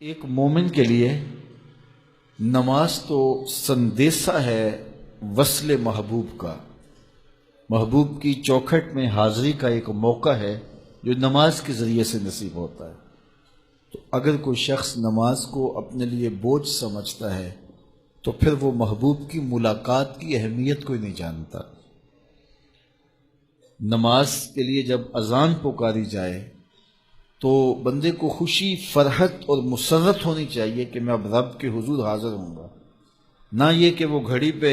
ایک مومن کے لیے نماز تو سندیسہ ہے وصل محبوب کا، محبوب کی چوکھٹ میں حاضری کا ایک موقع ہے جو نماز کے ذریعے سے نصیب ہوتا ہے۔ تو اگر کوئی شخص نماز کو اپنے لیے بوجھ سمجھتا ہے تو پھر وہ محبوب کی ملاقات کی اہمیت کو ہی نہیں جانتا۔ نماز کے لیے جب اذان پکاری جائے تو بندے کو خوشی، فرحت اور مسرت ہونی چاہیے کہ میں اب رب کے حضور حاضر ہوں گا، نہ یہ کہ وہ گھڑی پہ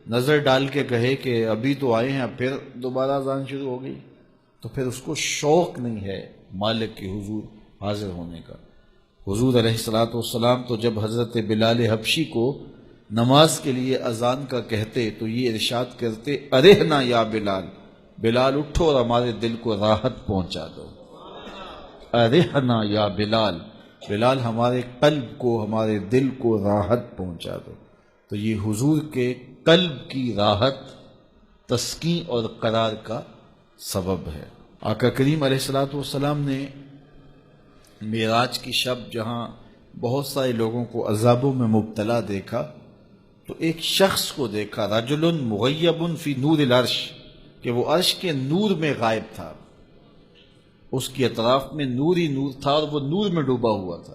نظر ڈال کے کہے کہ ابھی تو آئے ہیں پھر دوبارہ اذان شروع ہو گئی، تو پھر اس کو شوق نہیں ہے مالک کے حضور حاضر ہونے کا۔ حضور علیہ الصلوۃ والسلام تو جب حضرت بلال حبشی کو نماز کے لیے اذان کا کہتے تو یہ ارشاد کرتے، ارحنا یا بلال، بلال اٹھو اور ہمارے دل کو راحت پہنچا دو۔ ارحنا یا بلال، بلال ہمارے قلب کو، ہمارے دل کو راحت پہنچا دو۔ تو یہ حضور کے قلب کی راحت، تسکین اور قرار کا سبب ہے۔ آقا کریم علیہ الصلوۃ والسلام نے معراج کی شب جہاں بہت سارے لوگوں کو عذابوں میں مبتلا دیکھا تو ایک شخص کو دیکھا، رجل مغیب فی نور العرش، کہ وہ عرش کے نور میں غائب تھا، اس کے اطراف میں نور ہی نور تھا اور وہ نور میں ڈوبا ہوا تھا۔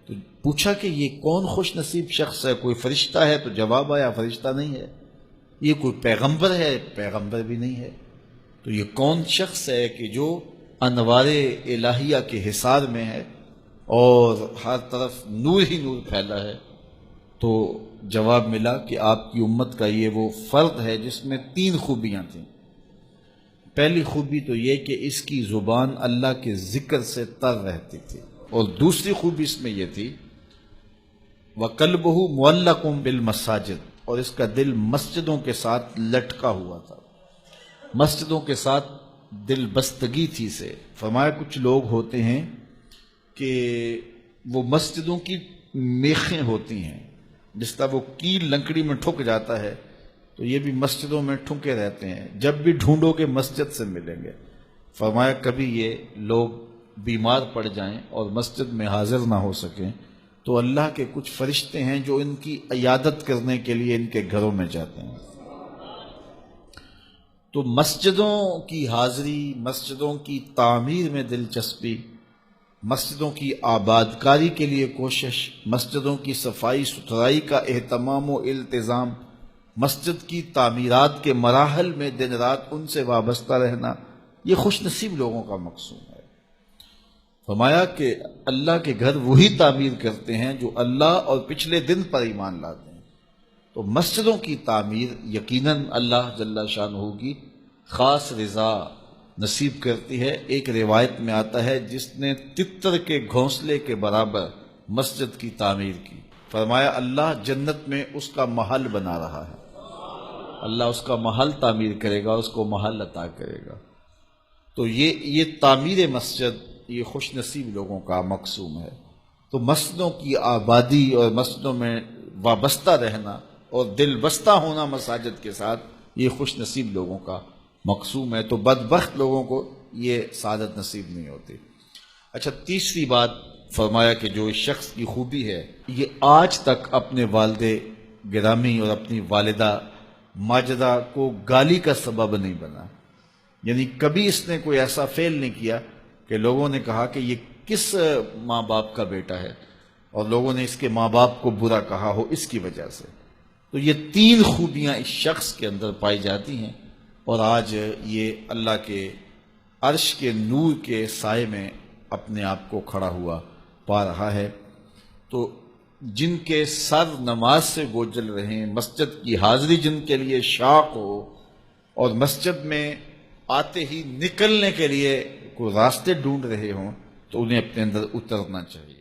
تو پوچھا کہ یہ کون خوش نصیب شخص ہے، کوئی فرشتہ ہے؟ تو جواب آیا فرشتہ نہیں ہے۔ یہ کوئی پیغمبر ہے؟ پیغمبر بھی نہیں ہے۔ تو یہ کون شخص ہے کہ جو انوار الہیہ کے حصار میں ہے اور ہر طرف نور ہی نور پھیلا ہے؟ تو جواب ملا کہ آپ کی امت کا یہ وہ فرد ہے جس میں 3 خوبیاں تھیں۔ پہلی خوبی تو یہ کہ اس کی زبان اللہ کے ذکر سے تر رہتی تھی، اور دوسری خوبی اس میں یہ تھی وَقَلْبُهُ مُعَلَّقٌ بِالْمَسَاجِدِ، اور اس کا دل مسجدوں کے ساتھ لٹکا ہوا تھا، مسجدوں کے ساتھ دل بستگی تھی اسے۔ فرمایا کچھ لوگ ہوتے ہیں کہ وہ مسجدوں کی میخیں ہوتی ہیں، جس طرح وہ کیل لکڑی میں ٹھک جاتا ہے تو یہ بھی مسجدوں میں ٹھکے رہتے ہیں، جب بھی ڈھونڈو گے مسجد سے ملیں گے۔ فرمایا کبھی یہ لوگ بیمار پڑ جائیں اور مسجد میں حاضر نہ ہو سکیں تو اللہ کے کچھ فرشتے ہیں جو ان کی عیادت کرنے کے لیے ان کے گھروں میں جاتے ہیں۔ تو مسجدوں کی حاضری، مسجدوں کی تعمیر میں دلچسپی، مسجدوں کی آباد کاری کے لیے کوشش، مسجدوں کی صفائی ستھرائی کا اہتمام و التزام، مسجد کی تعمیرات کے مراحل میں دن رات ان سے وابستہ رہنا، یہ خوش نصیب لوگوں کا مقصود ہے۔ فرمایا کہ اللہ کے گھر وہی تعمیر کرتے ہیں جو اللہ اور پچھلے دن پر ایمان لاتے ہیں۔ تو مسجدوں کی تعمیر یقیناً اللہ جل شانہ کی خاص رضا نصیب کرتی ہے۔ ایک روایت میں آتا ہے جس نے تتر کے گھونسلے کے برابر مسجد کی تعمیر کی، فرمایا اللہ جنت میں اس کا محل بنا رہا ہے، اللہ اس کا محل تعمیر کرے گا، اس کو محل عطا کرے گا۔ تو یہ تعمیر مسجد یہ خوش نصیب لوگوں کا مقصود ہے۔ تو مسجدوں کی آبادی اور مسجدوں میں وابستہ رہنا اور دل بستہ ہونا مساجد کے ساتھ، یہ خوش نصیب لوگوں کا مقصود ہے۔ تو بدبخت لوگوں کو یہ سعادت نصیب نہیں ہوتی۔ اچھا، تیسری بات فرمایا کہ جو اس شخص کی خوبی ہے یہ آج تک اپنے والد گرامی اور اپنی والدہ ماجدہ کو گالی کا سبب نہیں بنا، یعنی کبھی اس نے کوئی ایسا فعل نہیں کیا کہ لوگوں نے کہا کہ یہ کس ماں باپ کا بیٹا ہے اور لوگوں نے اس کے ماں باپ کو برا کہا ہو اس کی وجہ سے۔ تو یہ 3 خوبیاں اس شخص کے اندر پائی جاتی ہیں، اور آج یہ اللہ کے عرش کے نور کے سائے میں اپنے آپ کو کھڑا ہوا پا رہا ہے۔ تو جن کے سر نماز سے گوجل رہیں، مسجد کی حاضری جن کے لیے شوق ہو اور مسجد میں آتے ہی نکلنے کے لیے کوئی راستے ڈھونڈ رہے ہوں، تو انہیں اپنے اندر اترنا چاہیے۔